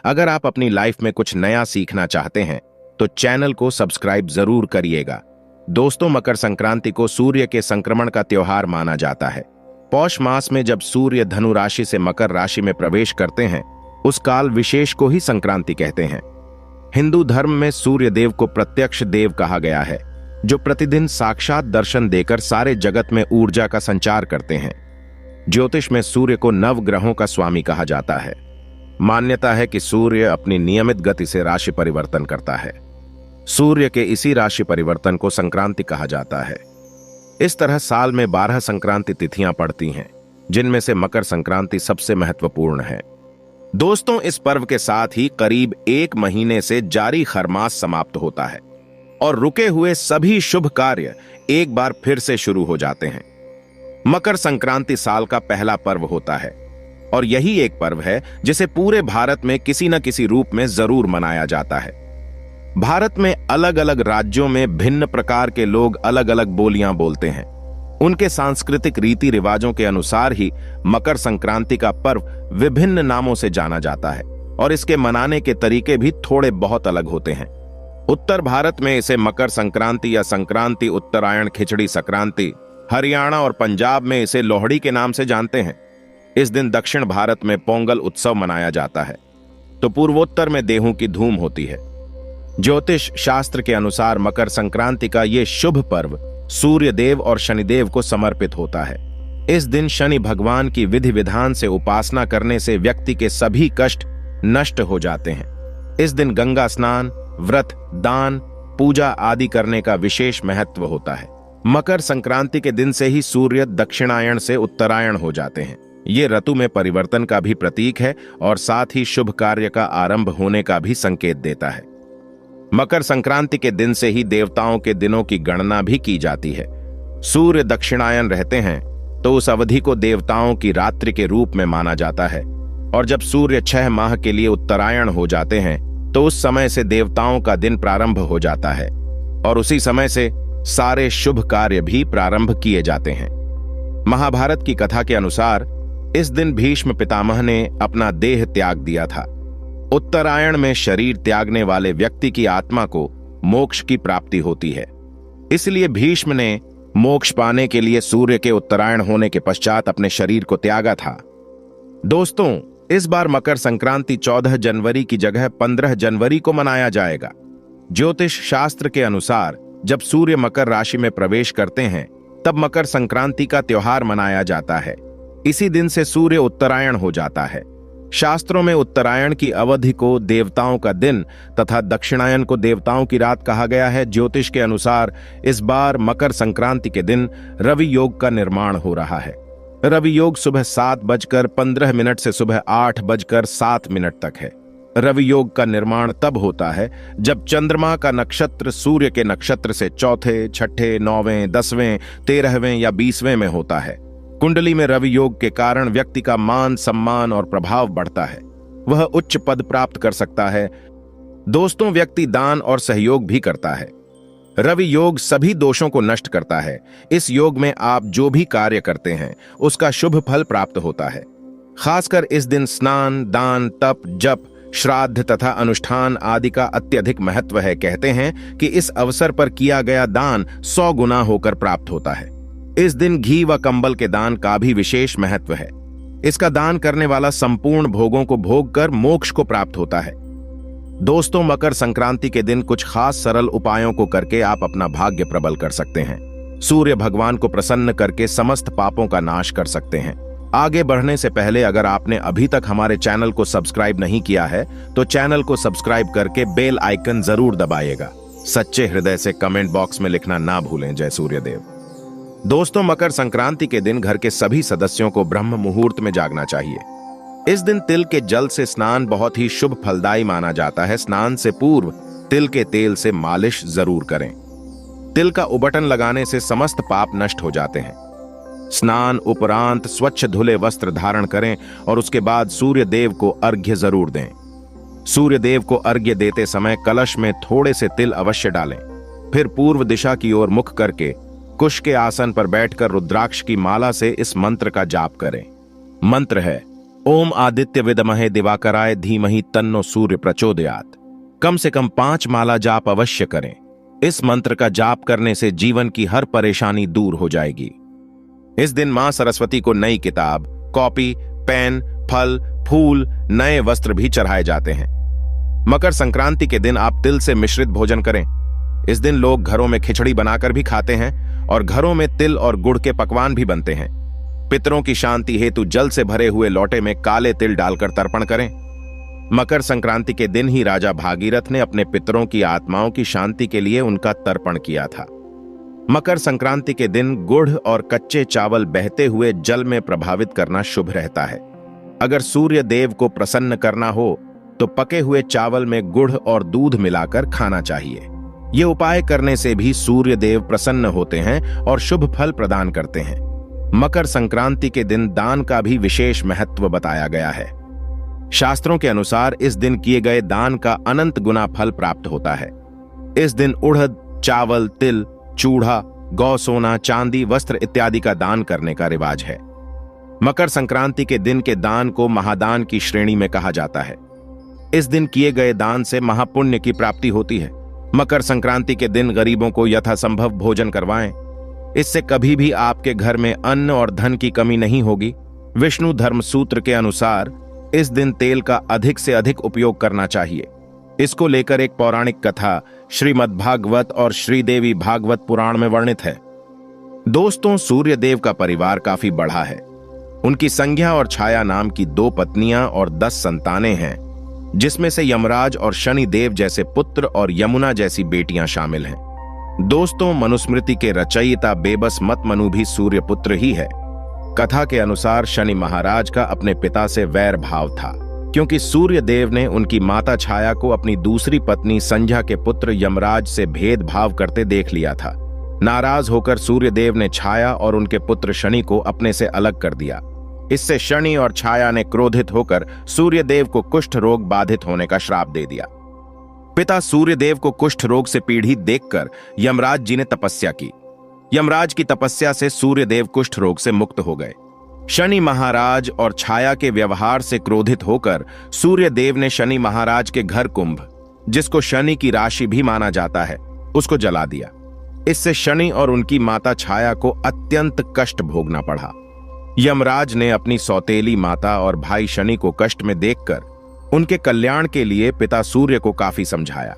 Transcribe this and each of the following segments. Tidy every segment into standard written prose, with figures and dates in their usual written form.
अगर आप अपनी लाइफ में कुछ नया सीखना चाहते हैं तो चैनल को सब्सक्राइब जरूर करिएगा। दोस्तों, मकर संक्रांति को सूर्य के संक्रमण का त्योहार माना जाता है। पौष मास में जब सूर्य धनु राशि से मकर राशि में प्रवेश करते हैं, उस काल विशेष को ही संक्रांति कहते हैं। हिंदू धर्म में सूर्य देव को प्रत्यक्ष देव कहा गया है, जो प्रतिदिन साक्षात दर्शन देकर सारे जगत में ऊर्जा का संचार करते हैं। ज्योतिष में सूर्य को नव ग्रहों का स्वामी कहा जाता है। मान्यता है कि सूर्य अपनी नियमित गति से राशि परिवर्तन करता है। सूर्य के इसी राशि परिवर्तन को संक्रांति कहा जाता है। इस तरह साल में 12 संक्रांति तिथियां पड़ती हैं, जिनमें से मकर संक्रांति सबसे महत्वपूर्ण है। दोस्तों, इस पर्व के साथ ही करीब 1 महीने से जारी खरमास समाप्त होता है और रुके हुए सभी शुभ कार्य एक बार फिर से शुरू हो जाते हैं। मकर संक्रांति साल का पहला पर्व होता है और यही एक पर्व है जिसे पूरे भारत में किसी न किसी रूप में जरूर मनाया जाता है। भारत में अलग अलग राज्यों में भिन्न प्रकार के लोग अलग अलग बोलियां बोलते हैं। उनके सांस्कृतिक रीति रिवाजों के अनुसार ही मकर संक्रांति का पर्व विभिन्न नामों से जाना जाता है और इसके मनाने के तरीके भी थोड़े बहुत अलग होते हैं। उत्तर भारत में इसे मकर संक्रांति या संक्रांति उत्तरायण खिचड़ी संक्रांति, हरियाणा और पंजाब में इसे लोहड़ी के नाम से जानते हैं। इस दिन दक्षिण भारत में पोंगल उत्सव मनाया जाता है तो पूर्वोत्तर में देहू की धूम होती है। ज्योतिष शास्त्र के अनुसार मकर संक्रांति का ये शुभ पर्व सूर्य देव और शनिदेव को समर्पित होता है। इस दिन शनि भगवान की विधि विधान से उपासना करने से व्यक्ति के सभी कष्ट नष्ट हो जाते हैं। इस दिन गंगा स्नान, व्रत, दान, पूजा आदि करने का विशेष महत्व होता है। मकर संक्रांति के दिन से ही सूर्य दक्षिणायण से उत्तरायण हो जाते हैं। ये ऋतु में परिवर्तन का भी प्रतीक है और साथ ही शुभ कार्य का आरंभ होने का भी संकेत देता है। मकर संक्रांति के दिन से ही देवताओं के दिनों की गणना भी की जाती है। सूर्य दक्षिणायन रहते हैं तो उस अवधि को देवताओं की रात्रि के रूप में माना जाता है और जब सूर्य 6 माह के लिए उत्तरायण हो जाते हैं तो उस समय से देवताओं का दिन प्रारंभ हो जाता है और उसी समय से सारे शुभ कार्य भी प्रारंभ किए जाते हैं। महाभारत की कथा के अनुसार इस दिन भीष्म पितामह ने अपना देह त्याग दिया था। उत्तरायण में शरीर त्यागने वाले व्यक्ति की आत्मा को मोक्ष की प्राप्ति होती है। इसलिए भीष्म ने मोक्ष पाने के लिए सूर्य के उत्तरायण होने के पश्चात अपने शरीर को त्यागा था। दोस्तों, इस बार मकर संक्रांति 14 जनवरी की जगह 15 जनवरी को मनाया जाएगा। ज्योतिष शास्त्र के अनुसार जब सूर्य मकर राशि में प्रवेश करते हैं तब मकर संक्रांति का त्योहार मनाया जाता है। इसी दिन से सूर्य उत्तरायण हो जाता है। शास्त्रों में उत्तरायण की अवधि को देवताओं का दिन तथा दक्षिणायन को देवताओं की रात कहा गया है। ज्योतिष के अनुसार इस बार मकर संक्रांति के दिन रवि योग का निर्माण हो रहा है। रवि योग सुबह 7:15 से सुबह 8:07 तक है। रवि योग का निर्माण तब होता है जब चंद्रमा का नक्षत्र सूर्य के नक्षत्र से चौथे, छठे, 9वें, 10वें, 13वें या 20वें में होता है। कुंडली में रवि योग के कारण व्यक्ति का मान, सम्मान और प्रभाव बढ़ता है। वह उच्च पद प्राप्त कर सकता है। दोस्तों, व्यक्ति दान और सहयोग भी करता है। रवि योग सभी दोषों को नष्ट करता है। इस योग में आप जो भी कार्य करते हैं उसका शुभ फल प्राप्त होता है। खासकर इस दिन स्नान, दान, तप, जप, श्राद्ध तथा अनुष्ठान आदि का अत्यधिक महत्व है। कहते हैं कि इस अवसर पर किया गया दान 100 गुना होकर प्राप्त होता है। इस दिन घी व कंबल के दान का भी विशेष महत्व है। इसका दान करने वाला संपूर्ण भोगों को भोग कर मोक्ष को प्राप्त होता है। दोस्तों, मकर संक्रांति के दिन कुछ खास सरल उपायों को करके आप अपना भाग्य प्रबल कर सकते हैं। सूर्य भगवान को प्रसन्न करके समस्त पापों का नाश कर सकते हैं। आगे बढ़ने से पहले अगर आपने अभी तक हमारे चैनल को सब्सक्राइब नहीं किया है तो चैनल को सब्सक्राइब करके बेल आइकन जरूर दबाइएगा। सच्चे हृदय से कमेंट बॉक्स में लिखना ना भूलें। जय सूर्यदेव। दोस्तों, मकर संक्रांति के दिन घर के सभी सदस्यों को ब्रह्म मुहूर्त में जागना चाहिए। इस दिन तिल के जल से स्नान बहुत ही शुभ फलदायी माना जाता है। स्नान से पूर्व तिल के तेल से मालिश जरूर करें। तिल का उबटन लगाने से समस्त पाप नष्ट हो जाते हैं। स्नान उपरांत स्वच्छ धुले वस्त्र धारण करें और उसके बाद सूर्य देव को अर्घ्य जरूर दें। सूर्य देव को अर्घ्य देते समय कलश में थोड़े से तिल अवश्य डालें। फिर पूर्व दिशा की ओर मुख करके कुश के आसन पर बैठकर रुद्राक्ष की माला से इस मंत्र का जाप करें। मंत्र है ओम आदित्य विदमहे दिवाकराय धीमहि तन्नो सूर्य प्रचोदयात। कम से कम 5 माला जाप अवश्य करें। इस मंत्र का जाप करने से जीवन की हर परेशानी दूर हो जाएगी। इस दिन मां सरस्वती को नई किताब, कॉपी, पेन, फल, फूल, नए वस्त्र भी चढ़ाए जाते हैं। मकर संक्रांति के दिन आप तिल से मिश्रित भोजन करें। इस दिन लोग घरों में खिचड़ी बनाकर भी खाते हैं और घरों में तिल और गुड़ के पकवान भी बनते हैं। पितरों की शांति हेतु जल से भरे हुए लोटे में काले तिल डालकर तर्पण करें। मकर संक्रांति के दिन ही राजा भागीरथ ने अपने पितरों की आत्माओं की शांति के लिए उनका तर्पण किया था। मकर संक्रांति के दिन गुड़ और कच्चे चावल बहते हुए जल में प्रभावित करना शुभ रहता है। अगर सूर्य देव को प्रसन्न करना हो तो पके हुए चावल में गुड़ और दूध मिलाकर खाना चाहिए। ये उपाय करने से भी सूर्य देव प्रसन्न होते हैं और शुभ फल प्रदान करते हैं। मकर संक्रांति के दिन दान का भी विशेष महत्व बताया गया है। शास्त्रों के अनुसार इस दिन किए गए दान का अनंत गुना फल प्राप्त होता है। इस दिन उड़द, चावल, तिल, चूड़ा, गौ सोना, चांदी, वस्त्र इत्यादि का दान करने का रिवाज है। मकर संक्रांति के दिन के दान को महादान की श्रेणी में कहा जाता है। इस दिन किए गए दान से महापुण्य की प्राप्ति होती है। मकर संक्रांति के दिन गरीबों को यथासंभव भोजन करवाएं। इससे कभी भी आपके घर में अन्न और धन की कमी नहीं होगी। विष्णु धर्म सूत्र के अनुसार इस दिन तेल का अधिक से अधिक उपयोग करना चाहिए। इसको लेकर एक पौराणिक कथा श्रीमद् भागवत और श्रीदेवी भागवत पुराण में वर्णित है। दोस्तों, सूर्य देव का परिवार काफी बड़ा है। उनकी संज्ञा और छाया नाम की 2 पत्नियां और 10 संतानें हैं, जिसमें से यमराज और शनि देव जैसे पुत्र और यमुना जैसी बेटियां शामिल हैं। दोस्तों, मनुस्मृति के रचयिता बेबस मत मनु भी सूर्य पुत्र ही है। कथा के अनुसार शनि महाराज का अपने पिता से वैर भाव था, क्योंकि सूर्य देव ने उनकी माता छाया को अपनी दूसरी पत्नी संध्या के पुत्र यमराज से भेदभाव करते देख लिया था। नाराज होकर सूर्य देव ने छाया और उनके पुत्र शनि को अपने से अलग कर दिया। इससे शनि और छाया ने क्रोधित होकर सूर्य देव को कुष्ठ रोग बाधित होने का श्राप दे दिया। पिता सूर्य देव को कुष्ठ रोग से पीड़ित देखकर यमराज जी ने तपस्या की। यमराज की तपस्या से सूर्य देव कुष्ठ रोग से मुक्त हो गए। शनि महाराज और छाया के व्यवहार से क्रोधित होकर सूर्य देव ने शनि महाराज के घर कुंभ, जिसको शनि की राशि भी माना जाता है, उसको जला दिया। इससे शनि और उनकी माता छाया को अत्यंत कष्ट भोगना पड़ा। यमराज ने अपनी सौतेली माता और भाई शनि को कष्ट में देखकर उनके कल्याण के लिए पिता सूर्य को काफी समझाया।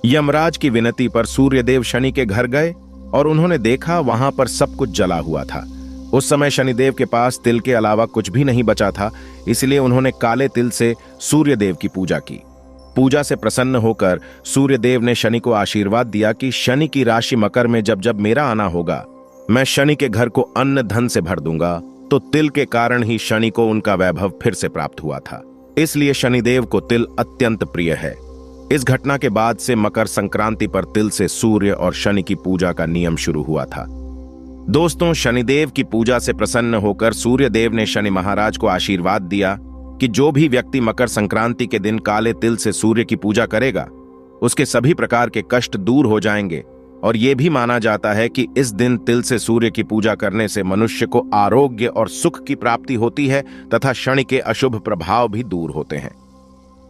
यमराज की विनती पर सूर्यदेव शनि के घर गए और उन्होंने देखा वहां पर सब कुछ जला हुआ था। उस समय शनिदेव के पास तिल के अलावा कुछ भी नहीं बचा था, इसलिए उन्होंने काले तिल से सूर्यदेव की पूजा की। पूजा से प्रसन्न होकर सूर्यदेव ने शनि को आशीर्वाद दिया कि शनि की राशि मकर में जब जब मेरा आना होगा, मैं शनि के घर को अन्न धन से भर दूंगा। तो तिल के कारण ही शनि को उनका वैभव फिर से प्राप्त हुआ था। इसलिए शनिदेव को तिल अत्यंत प्रिय है। इस घटना के बाद से मकर संक्रांति पर तिल से सूर्य और शनि की पूजा का नियम शुरू हुआ था। दोस्तों, शनिदेव की पूजा से प्रसन्न होकर सूर्यदेव ने शनि महाराज को आशीर्वाद दिया कि जो भी व्यक्ति मकर संक्रांति के दिन काले तिल से सूर्य की पूजा करेगा, उसके सभी प्रकार के कष्ट दूर हो जाएंगे। और यह भी माना जाता है कि इस दिन तिल से सूर्य की पूजा करने से मनुष्य को आरोग्य और सुख की प्राप्ति होती है तथा शनि के अशुभ प्रभाव भी दूर होते हैं।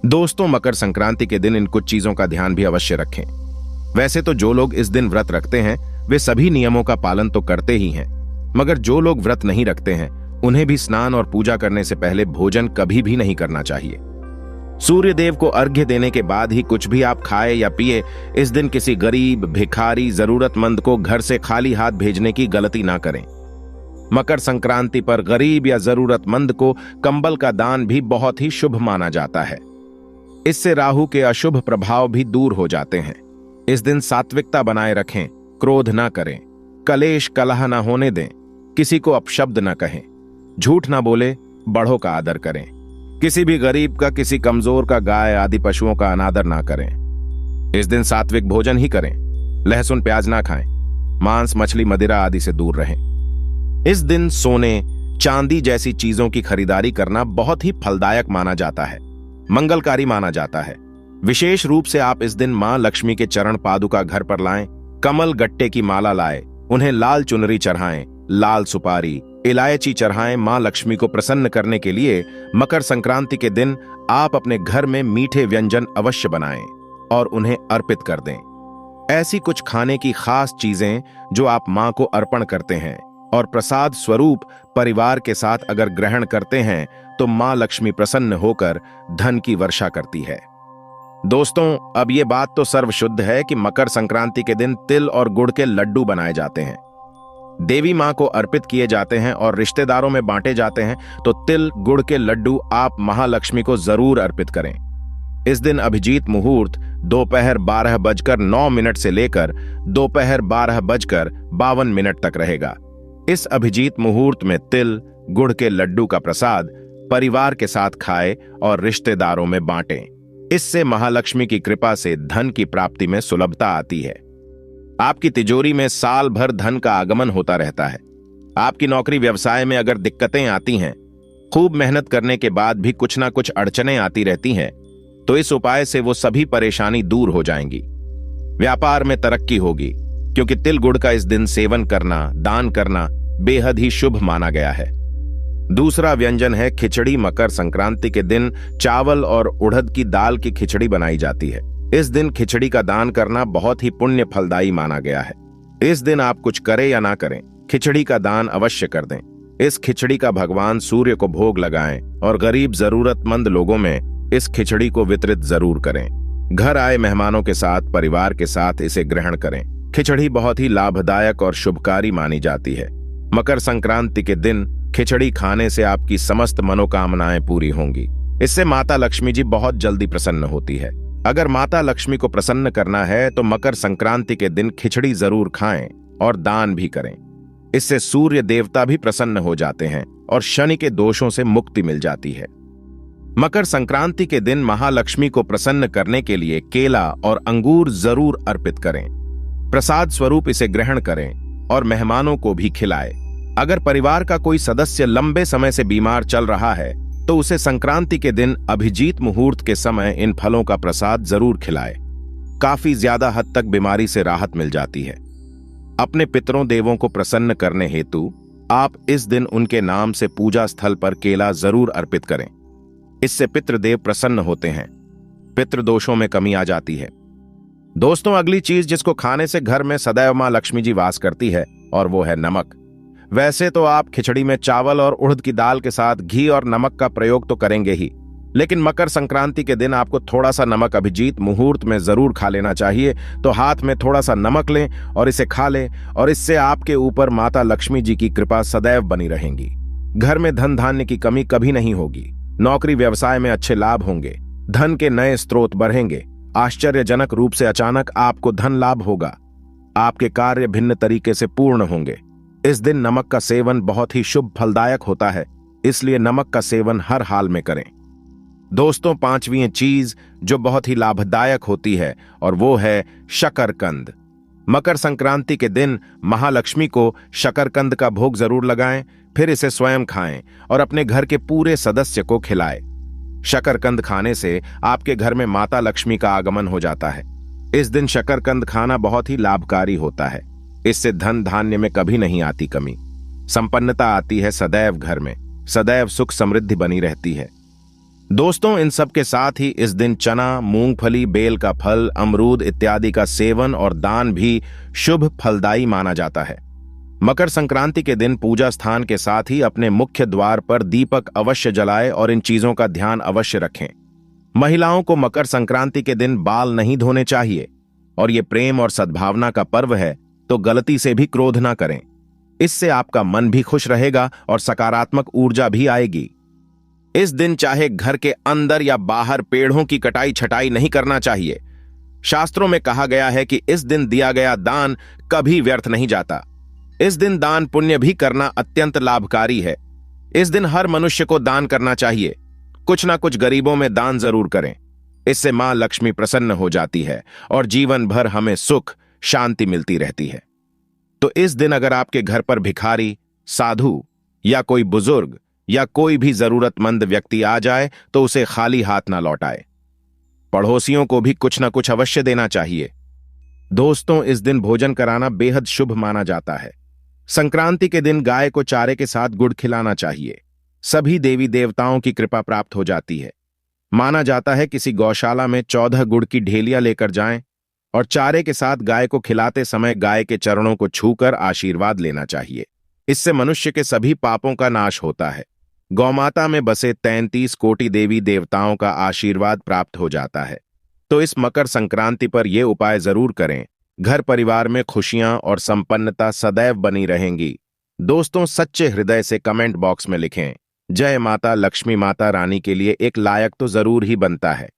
दोस्तों, मकर संक्रांति के दिन इन कुछ चीजों का ध्यान भी अवश्य रखें। वैसे तो जो लोग इस दिन व्रत रखते हैं वे सभी नियमों का पालन तो करते ही हैं, मगर जो लोग व्रत नहीं रखते हैं उन्हें भी स्नान और पूजा करने से पहले भोजन कभी भी नहीं करना चाहिए। सूर्य देव को अर्घ्य देने के बाद ही कुछ भी आप खाए या पिए। इस दिन किसी गरीब, भिखारी, जरूरतमंद को घर से खाली हाथ भेजने की गलती ना करें। मकर संक्रांति पर गरीब या जरूरतमंद को कंबल का दान भी बहुत ही शुभ माना जाता है। इससे राहु के अशुभ प्रभाव भी दूर हो जाते हैं। इस दिन सात्विकता बनाए रखें, क्रोध ना करें, कलेश कलह ना होने दें, किसी को अपशब्द ना कहें, झूठ ना बोले, बड़ों का आदर करें, किसी भी गरीब का, किसी कमजोर का, गाय आदि पशुओं का अनादर ना करें। इस दिन सात्विक भोजन ही करें, लहसुन प्याज ना खाएं, मांस मछली मदिरा आदि से दूर रहें। इस दिन सोने चांदी जैसी चीजों की खरीदारी करना बहुत ही फलदायक माना जाता है, मंगलकारी माना जाता है। विशेष रूप से आप इस दिन मां लक्ष्मी के चरण पादुका घर पर लाएं, कमल गट्टे की माला लाएं, उन्हें लाल चुनरी चढ़ाएं, लाल सुपारी, इलायची चढ़ाएं। मां लक्ष्मी को प्रसन्न करने के लिए मकर संक्रांति के दिन आप अपने घर में मीठे व्यंजन अवश्य बनाएं और उन्हें अर्पित कर दें। ऐसी कुछ खाने की खास चीजें जो आप मां को अर्पण करते हैं और प्रसाद स्वरूप परिवार के साथ अगर ग्रहण करते हैं तो मां लक्ष्मी प्रसन्न होकर धन की वर्षा करती है। दोस्तों, अब ये बात तो सर्वशुद्ध है कि मकर संक्रांति के दिन तिल और गुड़ के लड्डू बनाए जाते हैं, देवी मां को अर्पित किए जाते हैं और रिश्तेदारों में बांटे जाते हैं। तो तिल गुड़ के लड्डू आप महालक्ष्मी को जरूर अर्पित करें। इस दिन अभिजीत मुहूर्त दोपहर 12:09 से लेकर दोपहर 12:52 तक रहेगा। इस अभिजीत मुहूर्त में तिल गुड़ के लड्डू का प्रसाद परिवार के साथ खाएं और रिश्तेदारों में बांटें। इससे महालक्ष्मी की कृपा से धन की प्राप्ति में सुलभता आती है। आपकी तिजोरी में साल भर धन का आगमन होता रहता है। आपकी नौकरी व्यवसाय में अगर दिक्कतें आती हैं, खूब मेहनत करने के बाद भी कुछ ना कुछ अड़चनें आती रहती हैं, तो इस उपाय से वो सभी परेशानी दूर हो जाएंगी। व्यापार में तरक्की होगी, क्योंकि तिल गुड़ का इस दिन सेवन करना, दान करना बेहद ही शुभ माना गया है। दूसरा व्यंजन है खिचड़ी। मकर संक्रांति के दिन चावल और उड़द की दाल की खिचड़ी बनाई जाती है। इस दिन खिचड़ी का दान करना बहुत ही पुण्य फलदायी माना गया है। इस दिन आप कुछ करें या ना करें, खिचड़ी का दान अवश्य कर दें। इस खिचड़ी का भगवान सूर्य को भोग लगाएं और गरीब जरूरतमंद लोगों में इस खिचड़ी को वितरित जरूर करें। घर आए मेहमानों के साथ, परिवार के साथ इसे ग्रहण करें। खिचड़ी बहुत ही लाभदायक और शुभकारी मानी जाती है। मकर संक्रांति के दिन खिचड़ी खाने से आपकी समस्त मनोकामनाएं पूरी होंगी। इससे माता लक्ष्मी जी बहुत जल्दी प्रसन्न होती है। अगर माता लक्ष्मी को प्रसन्न करना है तो मकर संक्रांति के दिन खिचड़ी जरूर खाएं और दान भी करें। इससे सूर्य देवता भी प्रसन्न हो जाते हैं और शनि के दोषों से मुक्ति मिल जाती है। मकर संक्रांति के दिन महालक्ष्मी को प्रसन्न करने के लिए केला और अंगूर जरूर अर्पित करें। प्रसाद स्वरूप इसे ग्रहण करें और मेहमानों को भी खिलाएं। अगर परिवार का कोई सदस्य लंबे समय से बीमार चल रहा है तो उसे संक्रांति के दिन अभिजीत मुहूर्त के समय इन फलों का प्रसाद जरूर खिलाएं। काफी ज्यादा हद तक बीमारी से राहत मिल जाती है। अपने पितरों देवों को प्रसन्न करने हेतु आप इस दिन उनके नाम से पूजा स्थल पर केला जरूर अर्पित करें। इससे पितृदेव प्रसन्न होते हैं, पितृदोषों में कमी आ जाती है। दोस्तों, अगली चीज जिसको खाने से घर में सदैव मां लक्ष्मी जी वास करती है और वो है नमक। वैसे तो आप खिचड़ी में चावल और उड़द की दाल के साथ घी और नमक का प्रयोग तो करेंगे ही, लेकिन मकर संक्रांति के दिन आपको थोड़ा सा नमक अभिजीत मुहूर्त में जरूर खा लेना चाहिए। तो हाथ में थोड़ा सा नमक लें और इसे खा लें, और इससे आपके ऊपर माता लक्ष्मी जी की कृपा सदैव बनी रहेंगी। घर में धन धान्य की कमी कभी नहीं होगी। नौकरी व्यवसाय में अच्छे लाभ होंगे। धन के नए स्रोत बढ़ेंगे। आश्चर्यजनक रूप से अचानक आपको धन लाभ होगा। आपके कार्य भिन्न तरीके से पूर्ण होंगे। इस दिन नमक का सेवन बहुत ही शुभ फलदायक होता है, इसलिए नमक का सेवन हर हाल में करें। दोस्तों, पांचवी चीज जो बहुत ही लाभदायक होती है और वो है शकरकंद। मकर संक्रांति के दिन महालक्ष्मी को शकरकंद का भोग जरूर लगाएं, फिर इसे स्वयं खाएं और अपने घर के पूरे सदस्य को खिलाएं। शकरकंद खाने से आपके घर में माता लक्ष्मी का आगमन हो जाता है। इस दिन शकरकंद खाना बहुत ही लाभकारी होता है। इससे धन धान्य में कभी नहीं आती कमी, संपन्नता आती है सदैव घर में, सदैव सुख समृद्धि बनी रहती है। दोस्तों, इन सब के साथ ही इस दिन चना, मूंगफली, बेल का फल, अमरूद इत्यादि का सेवन और दान भी शुभ फलदायी माना जाता है। मकर संक्रांति के दिन पूजा स्थान के साथ ही अपने मुख्य द्वार पर दीपक अवश्य जलाएं और इन चीजों का ध्यान अवश्य रखें। महिलाओं को मकर संक्रांति के दिन बाल नहीं धोने चाहिए, और ये प्रेम और सद्भावना का पर्व है, तो गलती से भी क्रोध ना करें। इससे आपका मन भी खुश रहेगा और सकारात्मक ऊर्जा भी आएगी। इस दिन चाहे घर के अंदर या बाहर पेड़ों की कटाई छटाई नहीं करना चाहिए। शास्त्रों में कहा गया है कि इस दिन दिया गया दान कभी व्यर्थ नहीं जाता। इस दिन दान पुण्य भी करना अत्यंत लाभकारी है। इस दिन हर मनुष्य को दान करना चाहिए। कुछ ना कुछ गरीबों में दान जरूर करें। इससे मां लक्ष्मी प्रसन्न हो जाती है और जीवन भर हमें सुख शांति मिलती रहती है। तो इस दिन अगर आपके घर पर भिखारी, साधु या कोई बुजुर्ग या कोई भी जरूरतमंद व्यक्ति आ जाए तो उसे खाली हाथ ना लौटाए। पड़ोसियों को भी कुछ ना कुछ अवश्य देना चाहिए। दोस्तों, इस दिन भोजन कराना बेहद शुभ माना जाता है। संक्रांति के दिन गाय को चारे के साथ गुड़ खिलाना चाहिए। सभी देवी देवताओं की कृपा प्राप्त हो जाती है। माना जाता है किसी गौशाला में 14 गुड़ की ढेलियां लेकर जाएं और चारे के साथ गाय को खिलाते समय गाय के चरणों को छूकर आशीर्वाद लेना चाहिए। इससे मनुष्य के सभी पापों का नाश होता है। गौमाता में बसे 33 कोटि देवी देवताओं का आशीर्वाद प्राप्त हो जाता है। तो इस मकर संक्रांति पर यह उपाय जरूर करें। घर परिवार में खुशियां और संपन्नता सदैव बनी रहेंगी। दोस्तों, सच्चे हृदय से कमेंट बॉक्स में लिखें, जय माता लक्ष्मी, माता रानी के लिए एक लायक तो जरूर ही बनता है।